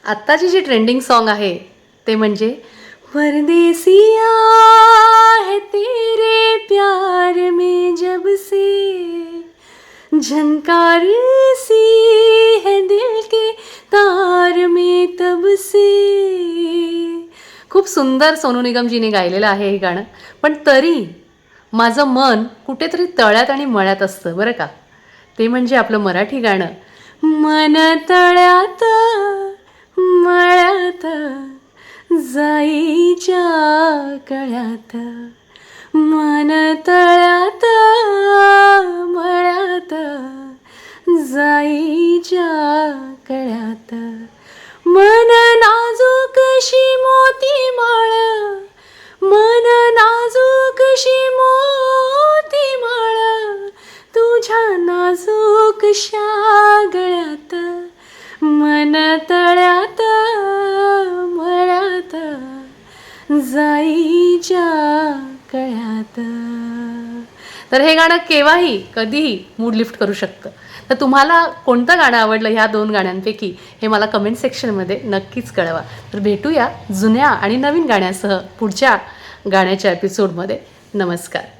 आत्ताची जी trending song आहे ते म्हणजे परदेसिया है तेरे प्यार में जब से झनकार सी है दिल के तार में तब से. खूप सुंदर सोनू निगमजीने गायलेलं आहे हे गाणं, पण तरी माझं मन कुठेतरी तळ्यात आणि मळ्यात असतं बरं का. ते म्हणजे आपलं मराठी गाणं मन तळ्यात मळ्यात जाईच्या कळ्यात. मन तळ्यात मळ्यात जाईच्या कळ्यात. मन नाजूकशी मोती माळ मन नाजूकशी मोती माळ तुझ्या नाजूकशा गळ्यात. मन तळ्यात मळ्यात जाईच्या कळ्यात. तर हे गाणं केव्हाही कधीही मूड लिफ्ट करू शकतं. तर तुम्हाला कोणतं गाणं आवडलं ह्या दोन गाण्यांपैकी हे मला कमेंट सेक्शनमध्ये नक्कीच कळवा. तर भेटूया जुन्या आणि नवीन गाण्यासह पुढच्या गाण्याच्या एपिसोडमध्ये. नमस्कार.